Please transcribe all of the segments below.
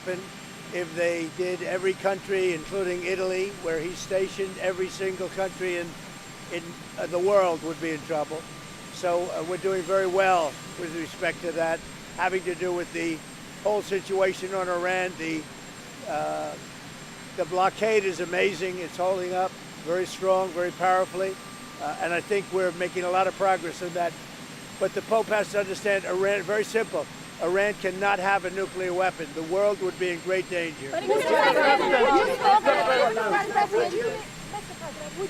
happen if they did every country, including Italy, where he's stationed. Every single country in the world would be in trouble. So we're doing very well with respect to that, having to do with the whole situation on Iran. The blockade is amazing. It's holding up very strong, very powerfully, and I think we're making a lot of progress in that. But the Pope has to understand Iran, very simple. Iran cannot have a nuclear weapon. The world would be in great danger. Would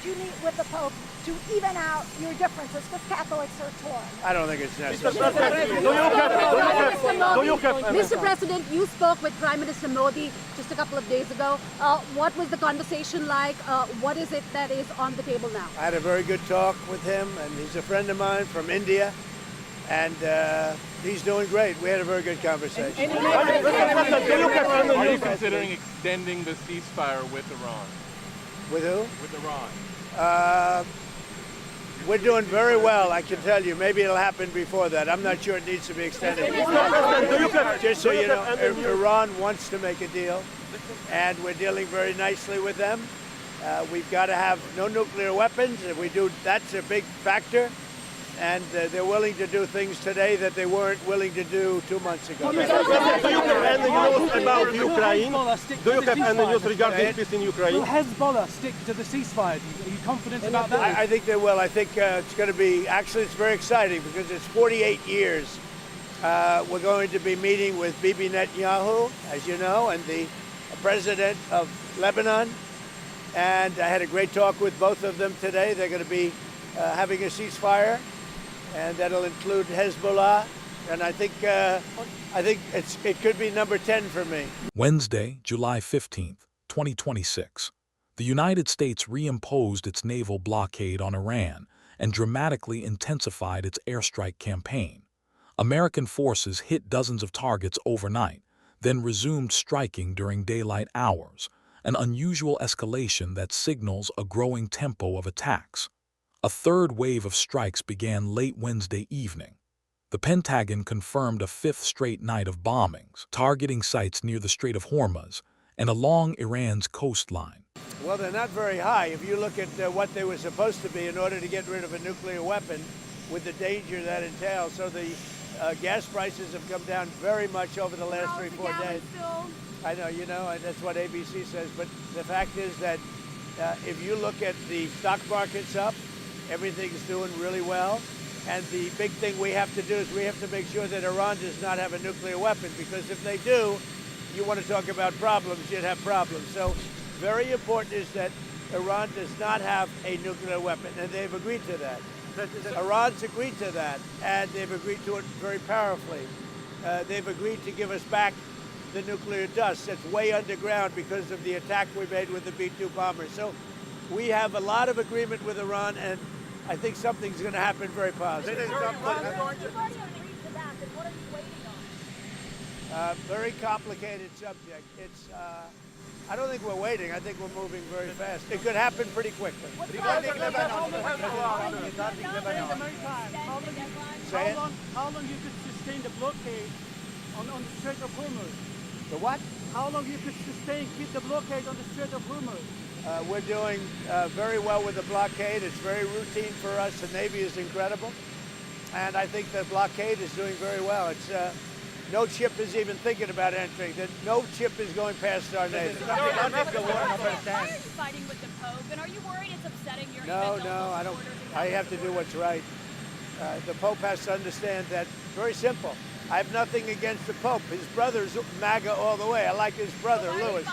you meet with the Pope to even out your differences? Because Catholics are torn. I don't think it's necessary. Mr. President, you spoke with Prime Minister Modi just a couple of days ago. What was the conversation like? What is it that is on the table now? I had a very good talk with him, and he's a friend of mine from India, and he's doing great. We had a very good conversation. Are you considering extending the ceasefire with Iran? With who? With Iran. We're doing very well, I can tell you. Maybe it'll happen before that. I'm not sure it needs to be extended. Just so you know, Iran wants to make a deal, and we're dealing very nicely with them. We've got to have no nuclear weapons. If we do, that's a big factor. And they're willing to do things today that they weren't willing to do 2 months ago. Do you have any news about Ukraine? Do you have any news regarding peace in Ukraine? Will Hezbollah stick to the ceasefire? Are you confident about that? I think they will. I think it's going to be, actually it's very exciting because it's 48 years. We're going to be meeting with Bibi Netanyahu, as you know, and the president of Lebanon. And I had a great talk with both of them today. They're going to be having a ceasefire, and that'll include Hezbollah, and I think it could be number 10 for me. Wednesday, July 15th, 2026. The United States reimposed its naval blockade on Iran and dramatically intensified its airstrike campaign. American forces hit dozens of targets overnight, then resumed striking during daylight hours, an unusual escalation that signals a growing tempo of attacks. A third wave of strikes began late Wednesday evening. The Pentagon confirmed a fifth straight night of bombings, targeting sites near the Strait of Hormuz and along Iran's coastline. Well, they're not very high. If you look at what they were supposed to be in order to get rid of a nuclear weapon with the danger that entails. So the gas prices have come down very much over the last 3-4 days. I know, you know, that's what ABC says. But the fact is that if you look at the stock market's up, everything's doing really well. And the big thing we have to do is we have to make sure that Iran does not have a nuclear weapon, because if they do, you want to talk about problems, you'd have problems. So very important is that Iran does not have a nuclear weapon, and they've agreed to that. Iran's agreed to that, and they've agreed to it very powerfully. They've agreed to give us back the nuclear dust that's way underground because of the attack we made with the B-2 bombers. So we have a lot of agreement with Iran, and I think something's going to happen very positive. Very complicated subject. It's, I don't think we're waiting. I think we're moving very fast. It could happen pretty quickly. How long you could sustain the blockade on the Strait of Hormuz? The what? How long you could keep the blockade on the Strait of Hormuz? We're doing very well with the blockade. It's very routine for us. The Navy is incredible. And I think the blockade is doing very well. It's no ship is even thinking about entering. No ship is going past our Navy. Why are you fighting with the Pope? And are you worried it's upsetting your image? No, I don't. I have to do what's right. The Pope has to understand that. Very simple. I have nothing against the Pope. His brother's MAGA all the way. I like his brother, Louis.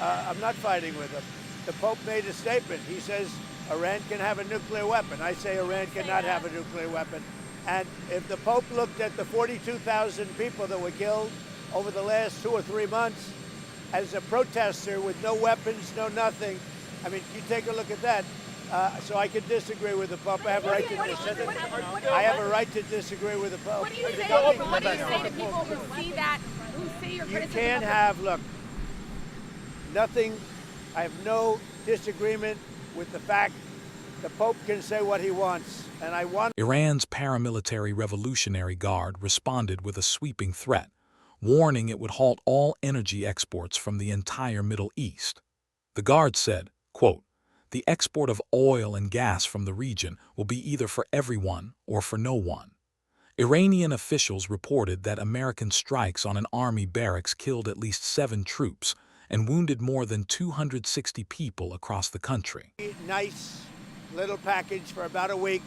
I'm not fighting with him. The Pope made a statement. He says Iran can have a nuclear weapon. I say Iran cannot have a nuclear weapon. And if the Pope looked at the 42,000 people that were killed over the last 2 or 3 months as a protester with no weapons, no nothing, I mean, you take a look at that. So I can disagree with the Pope. I have a right to disagree. I have a right to disagree with the Pope. What do you say to people who see that, who see your criticism? You can't have, look, nothing. I have no disagreement with the fact the Pope can say what he wants, and I want. Iran's paramilitary Revolutionary Guard responded with a sweeping threat, warning it would halt all energy exports from the entire Middle East. The Guard said, quote, "The export of oil and gas from the region will be either for everyone or for no one." Iranian officials reported that American strikes on an army barracks killed at least 7 troops and wounded more than 260 people across the country. Nice little package for about a week,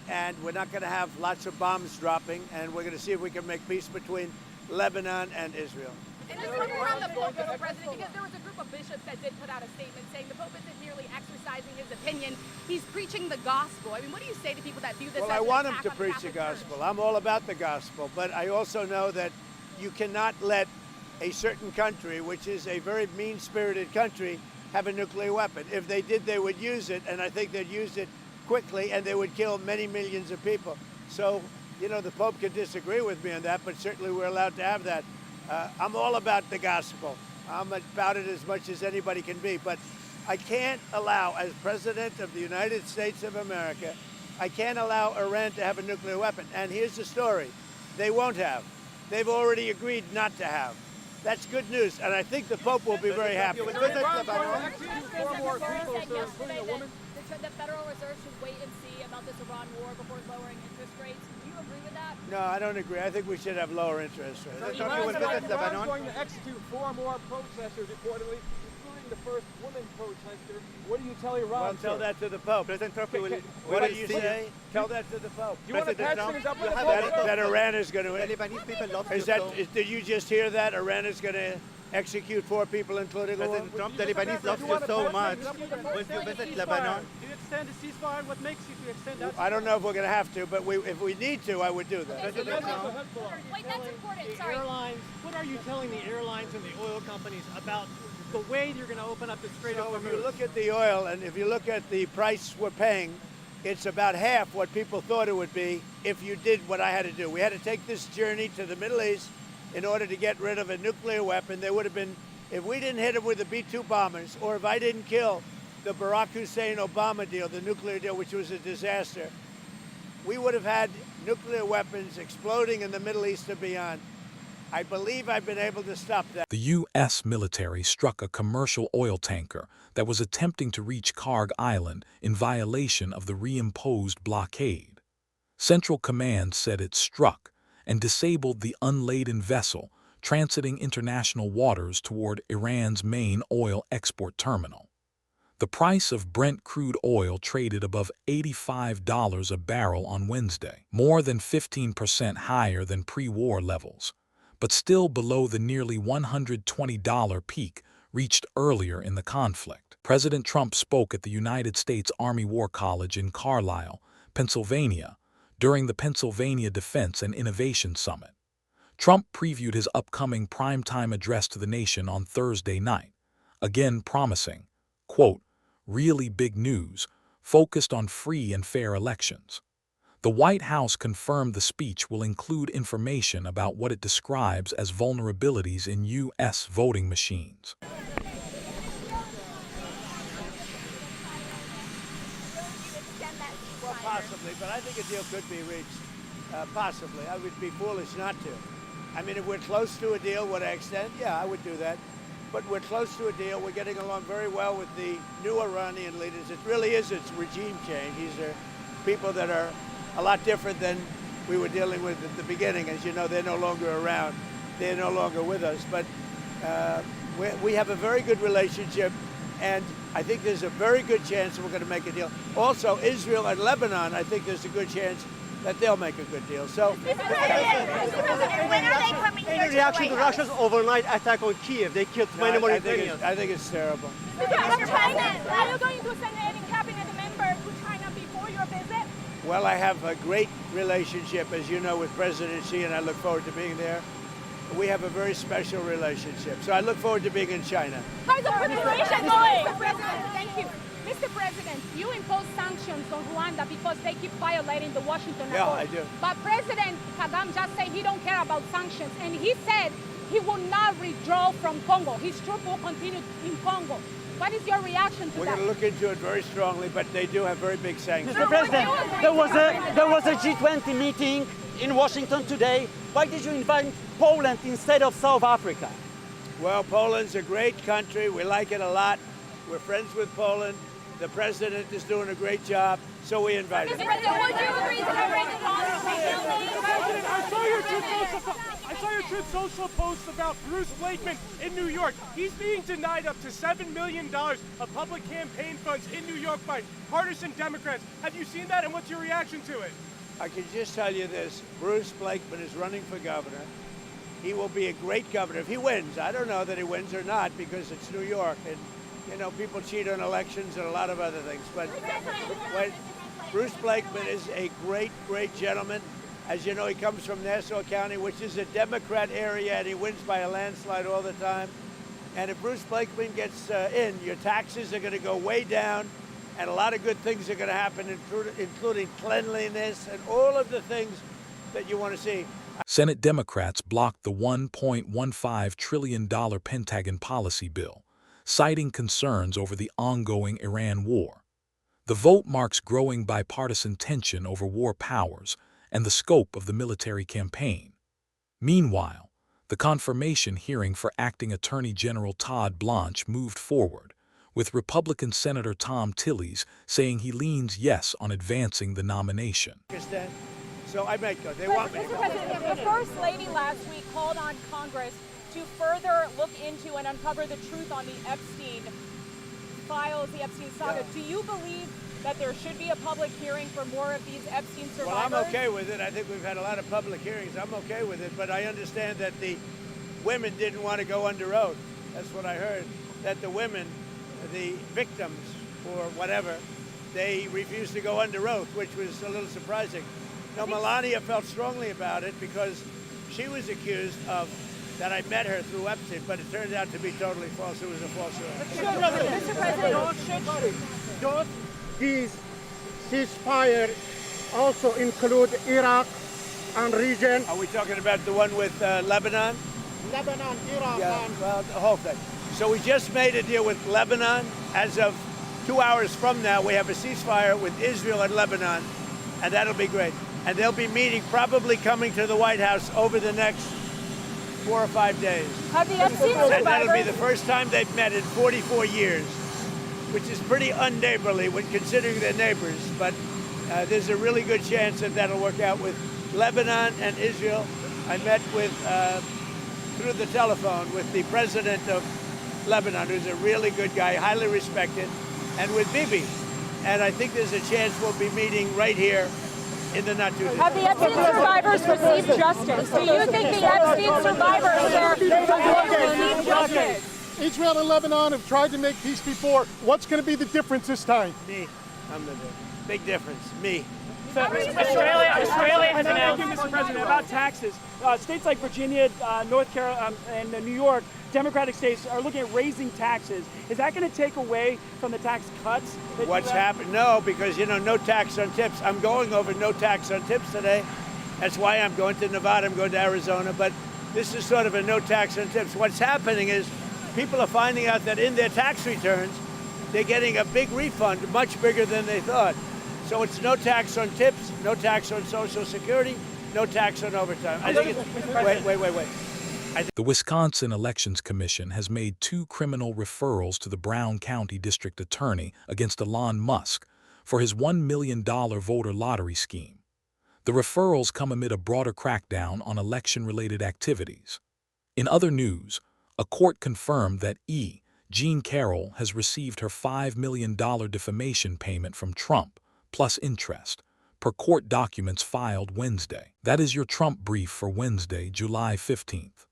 and we're not going to have lots of bombs dropping, and we're going to see if we can make peace between Lebanon and Israel. And this one around the Pope, Mr. President, because there was a group of bishops that did put out a statement saying the Pope isn't merely exercising his opinion, he's preaching the gospel. I mean, what do you say to people that view this Well, as I an want him attack to on the preach the Catholic Church? gospel. I'm all about the gospel, but I also know that you cannot let a certain country, which is a very mean-spirited country, have a nuclear weapon. If they did, they would use it, and I think they'd use it quickly, and they would kill many millions of people. So, you know, the Pope could disagree with me on that, but certainly we're allowed to have that. I'm all about the gospel. I'm about it as much as anybody can be, but I can't allow, as President of the United States of America, I can't allow Iran to have a nuclear weapon. And here's the story. They won't have. They've already agreed not to have. That's good news, and I think the Pope will be very happy. The Federal Reserve should wait and see about this Iran war before lowering interest rates. Do you agree with that? No, I don't agree. I think we should have lower interest rates. Iran's going to execute 4 more protesters, reportedly, including the first woman protester. What do you tell Iran? Well, tell that to the Pope. What did you say? Tell that to the Pope. You want to patch things up with the Pope? That Iran is going to... Lebanese people love Is that? Did you just hear that? Iran is going to execute 4 people, including a woman? Trump, the Lebanese love you so much. When you visit Lebanon, Do you extend the ceasefire? What makes you to extend that? I don't know if we're going to have to, but if we need to, I would do that. Wait, that's important. Sorry. Airlines, what are you telling the airlines and the oil companies about the way you're going to open up the Strait of So if you Hormuz? look at the oil, and if you look at the price we're paying, it's about half what people thought it would be if you did what I had to do. We had to take this journey to the Middle East in order to get rid of a nuclear weapon. There would have been, if we didn't hit them with the B-2 bombers, or if I didn't kill the Barack Hussein-Obama deal, the nuclear deal, which was a disaster, we would have had nuclear weapons exploding in the Middle East and beyond. I believe I've been able to stop that. The U.S. military struck a commercial oil tanker that was attempting to reach Kharg Island in violation of the reimposed blockade. Central Command said it struck and disabled the unladen vessel transiting international waters toward Iran's main oil export terminal. The price of Brent crude oil traded above $85 a barrel on Wednesday, more than 15% higher than pre-war levels, but still below the nearly $120 peak reached earlier in the conflict. President Trump spoke at the United States Army War College in Carlisle, Pennsylvania, during the Pennsylvania Defense and Innovation Summit. Trump previewed his upcoming primetime address to the nation on Thursday night, again promising, quote, "really big news, focused on free and fair elections." The White House confirmed the speech will include information about what it describes as vulnerabilities in U.S. voting machines. Well, possibly, but I think a deal could be reached. Possibly. I would be foolish not to. I mean, if we're close to a deal, would I extend? Yeah, I would do that. But we're close to a deal. We're getting along very well with the new Iranian leaders. It really is its regime change. These are people that are a lot different than we were dealing with at the beginning. As you know, they're no longer around. They're no longer with us. But we have a very good relationship, and I think there's a very good chance that we're going to make a deal. Also, Israel and Lebanon, I think there's a good chance that they'll make a good deal. So, When are they coming here in reaction to Russia's overnight attack on Kiev, they killed 20 more Ukrainians. I think it's terrible. Mr. President, are you going to send any cabinet member to China before your visit? Well, I have a great relationship, as you know, with President Xi, and I look forward to being there. We have a very special relationship. So I look forward to being in China. How's the preparation going? Mr. President, thank you. Mr. President, you impose sanctions on Rwanda because they keep violating the Washington Accord. Yeah, I do. But President Kagame just said he don't care about sanctions, and he said he will not withdraw from Congo. His troops will continue in Congo. What is your reaction to We're that? going to look into it very strongly, but they do have very big sanctions. Mr. President, there was a G20 meeting in Washington today. Why did you invite Poland instead of South Africa? Well, Poland's a great country. We like it a lot. We're friends with Poland. The president is doing a great job, so we invited him. President, would you agree to covering the President, I saw your Truth Social post about Bruce Blakeman in New York. He's being denied up to $7 million of public campaign funds in New York by partisan Democrats. Have you seen that, and what's your reaction to it? I can just tell you this. Bruce Blakeman is running for governor. He will be a great governor if he wins. I don't know that he wins or not because it's New York, and you know, people cheat on elections and a lot of other things. But Bruce Blakeman is a great, great gentleman. As you know, he comes from Nassau County, which is a Democrat area, and he wins by a landslide all the time. And if Bruce Blakeman gets in, your taxes are going to go way down, and a lot of good things are going to happen, including cleanliness and all of the things that you want to see. Senate Democrats blocked the $1.15 trillion Pentagon policy bill, citing concerns over the ongoing Iran war. The vote marks growing bipartisan tension over war powers and the scope of the military campaign. Meanwhile, the confirmation hearing for acting Attorney General Todd Blanche moved forward, with Republican Senator Tom Tillis saying he leans yes on advancing the nomination. So I might go. They want me to Mr. go. President, the First Lady last week called on Congress to further look into and uncover the truth on the Epstein files, the Epstein saga. Do you believe that there should be a public hearing for more of these Epstein survivors? Well, I'm okay with it. I think we've had a lot of public hearings. I'm okay with it, but I understand that the women didn't want to go under oath. That's what I heard, that the women, the victims or whatever, they refused to go under oath, which was a little surprising. Now, Melania felt strongly about it because she was accused of that I met her through Epstein, but it turned out to be totally false. It was a falsehood. Mr. President, Does these ceasefire also include Iraq and region? Are we talking about the one with Lebanon? Lebanon, Iraq, Yeah, and well, the whole thing. So we just made a deal with Lebanon. As of 2 hours from now, we have a ceasefire with Israel and Lebanon, and that'll be great. And they'll be meeting, probably coming to the White House over the next 4 or 5 days. have the Epstein survivors... And that'll be the first time they've met in 44 years, which is pretty unneighborly when considering they're neighbors. But there's a really good chance that that'll work out with Lebanon and Israel. I met with, through the telephone, with the president of Lebanon, who's a really good guy, highly respected, and with Bibi. And I think there's a chance we'll be meeting right here in the not too distant. Have the Epstein survivors received justice? Do you think the Epstein survivors are received justice? Israel and Lebanon have tried to make peace before. What's going to be the difference this time? Me. I'm the big difference. Me. Australia has announced, Mr. President, about taxes. States like Virginia, North Carolina, and New York, Democratic states, are looking at raising taxes. Is that going to take away from the tax cuts? What's happened? No, because, you know, no tax on tips. I'm going over no tax on tips today. That's why I'm going to Nevada. I'm going to Arizona. But this is sort of a no tax on tips. What's happening is people are finding out that in their tax returns, they're getting a big refund, much bigger than they thought. So it's no tax on tips, no tax on Social Security, no tax on overtime. I think it's, wait. The Wisconsin Elections Commission has made 2 criminal referrals to the Brown County District Attorney against Elon Musk for his $1 million voter lottery scheme. The referrals come amid a broader crackdown on election-related activities. In other news, a court confirmed that Jean Carroll has received her $5 million defamation payment from Trump, plus interest, per court documents filed Wednesday. That is your Trump brief for Wednesday, July 15th.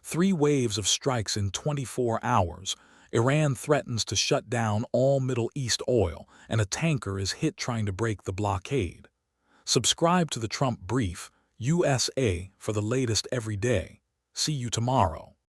3 waves of strikes in 24 hours. Iran threatens to shut down all Middle East oil, and a tanker is hit trying to break the blockade. Subscribe to the Trump Brief, USA, for the latest every day. See you tomorrow.